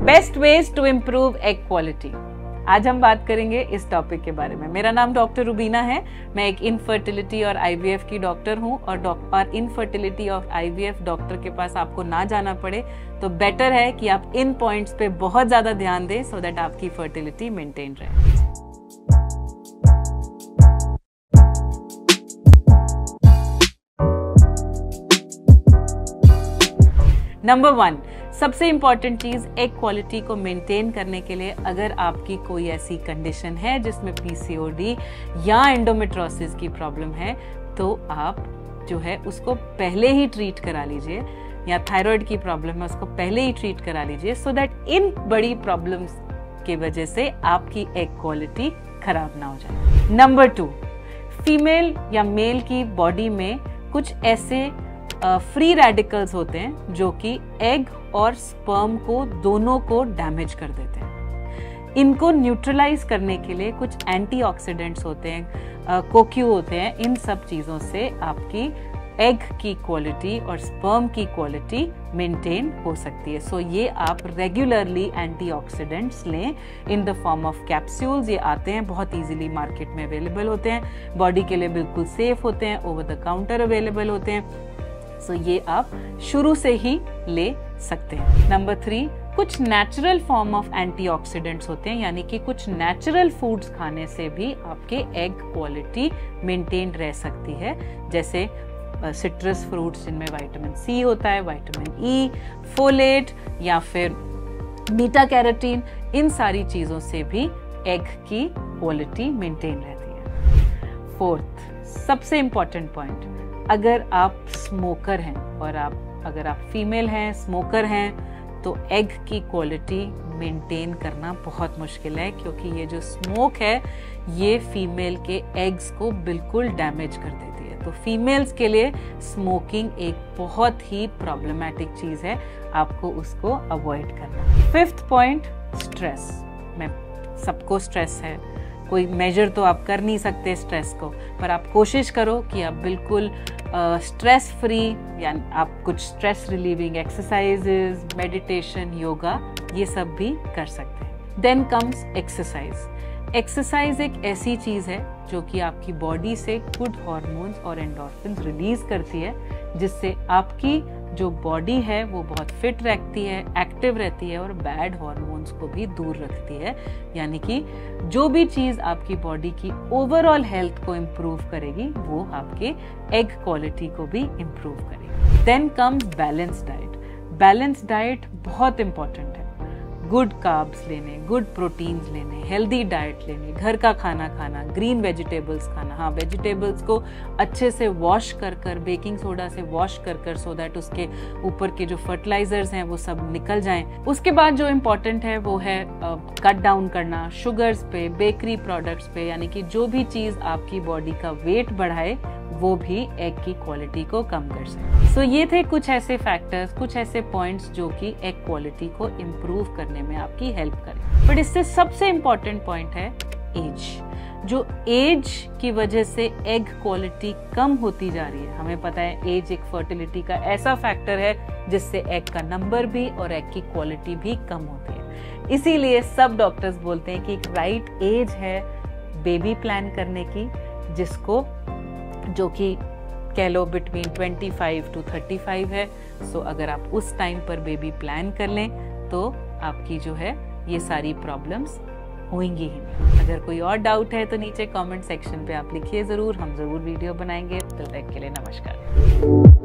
Best ways to improve egg quality. आज हम बात करेंगे इस टॉपिक के बारे में। मेरा नाम डॉक्टर रुबीना है। मैं एक इनफर्टिलिटी और आईवीएफ की डॉक्टर हूँ और इनफर्टिलिटी और आईवीएफ डॉक्टर के पास आपको ना जाना पड़े तो बेटर है कि आप इन पॉइंट्स पे बहुत ज्यादा ध्यान दें सो दैट आपकी फर्टिलिटी मेंटेन रहे। नंबर 1, सबसे इंपॉर्टेंट चीज एग क्वालिटी को मेंटेन करने के लिए, अगर आपकी कोई ऐसी कंडीशन है जिसमें पीसीओडी या एंडोमेट्रोसिस की प्रॉब्लम है तो आप जो है उसको पहले ही ट्रीट करा लीजिए, या थायराइड की प्रॉब्लम है उसको पहले ही ट्रीट करा लीजिए सो दैट इन बड़ी प्रॉब्लम्स की वजह से आपकी एग क्वालिटी खराब ना हो जाए। नंबर 2, फीमेल या मेल की बॉडी में कुछ ऐसे फ्री रेडिकल्स होते हैं जो कि एग और स्पर्म को दोनों को डैमेज कर देते हैं। इनको न्यूट्रलाइज करने के लिए कुछ एंटीऑक्सीडेंट्स होते हैं, कोक्यू होते हैं। इन सब चीज़ों से आपकी एग की क्वालिटी और स्पर्म की क्वालिटी मेंटेन हो सकती है। सो ये आप रेगुलरली एंटीऑक्सीडेंट्स लें in the form of capsules. ये आते हैं, बहुत इजीली मार्केट में अवेलेबल होते हैं, बॉडी के लिए बिल्कुल सेफ होते हैं, ओवर द काउंटर अवेलेबल होते हैं। सो ये आप शुरू से ही ले सकते हैं। नंबर 3, कुछ नेचुरल फॉर्म ऑफ एंटीऑक्सीडेंट्स होते हैं, यानी कि कुछ नेचुरल फूड्स खाने से भी आपके एग क्वालिटी मेंटेन रह सकती है, जैसे सिट्रस फ्रूट्स जिनमें विटामिन सी होता है, विटामिन ई, फोलेट या फिर बीटा कैरोटीन। इन सारी चीजों से भी एग की क्वालिटी मेंटेन रहती है। 4th, सबसे इंपॉर्टेंट पॉइंट, अगर आप स्मोकर हैं और अगर आप फीमेल हैं, स्मोकर हैं, तो एग की क्वालिटी मेंटेन करना बहुत मुश्किल है, क्योंकि ये जो स्मोक है ये फीमेल के एग्स को बिल्कुल डैमेज कर देती है। तो फीमेल्स के लिए स्मोकिंग एक बहुत ही प्रॉब्लमेटिक चीज है, आपको उसको अवॉइड करना। 5th point, stress. मैं सबको स्ट्रेस है, कोई मेजर तो आप कर नहीं सकते स्ट्रेस को, पर आप कोशिश करो कि आप बिल्कुल स्ट्रेस फ्री, यानी आप कुछ stress relieving exercises, meditation, yoga, ये सब भी कर सकते हैं। Then comes exercise. एक्सरसाइज एक ऐसी चीज है जो कि आपकी बॉडी से गुड हार्मोन्स और एंडोर्फिन्स रिलीज करती है, जिससे आपकी जो बॉडी है वो बहुत फिट रहती है, एक्टिव रहती है और बैड हार्मोन्स को भी दूर रखती है। यानी कि जो भी चीज आपकी बॉडी की ओवरऑल हेल्थ को इम्प्रूव करेगी वो आपके एग क्वालिटी को भी इम्प्रूव करेगी। Then comes balance diet. Balance diet बहुत इंपॉर्टेंट है। गुड कार्ब्स लेने, गुड प्रोटीन्स लेने, हेल्दी डाइट लेने, घर का खाना खाना, ग्रीन वेजिटेबल्स खाना। हाँ, वेजिटेबल्स को अच्छे से वॉश कर बेकिंग सोडा से वॉश कर सो दैट उसके ऊपर के जो फर्टिलाइजर्स हैं वो सब निकल जाएं। उसके बाद जो इम्पोर्टेंट है वो है कट डाउन करना शुगर्स पे, बेकरी प्रोडक्ट्स पे, यानी कि जो भी चीज़ आपकी बॉडी का वेट बढ़ाए वो भी एग की क्वालिटी को कम कर सकते। सो ये थे कुछ ऐसे फैक्टर्स, कुछ ऐसे पॉइंट्स जो कि एग क्वालिटी को इम्प्रूव करने में आपकी हेल्प करें। बट इससे सबसे इम्पोर्टेंट पॉइंट है एज। जो एज की वजह से एग क्वालिटी कम होती जा रही है। हमें पता है एज एक फर्टिलिटी का ऐसा फैक्टर है जिससे एग का नंबर भी और एग की क्वालिटी भी कम होती है। इसीलिए सब डॉक्टर्स बोलते हैं कि एक राइट एज है बेबी प्लान करने की, जिसको जो कि कह लो बिटवीन 25 to 35 है। सो अगर आप उस टाइम पर बेबी प्लान कर लें तो आपकी जो है ये सारी प्रॉब्लम्स होंगी ही नहीं। अगर कोई और डाउट है तो नीचे कमेंट सेक्शन पे आप लिखिए ज़रूर, हम ज़रूर वीडियो बनाएंगे। तब तक के लिए नमस्कार।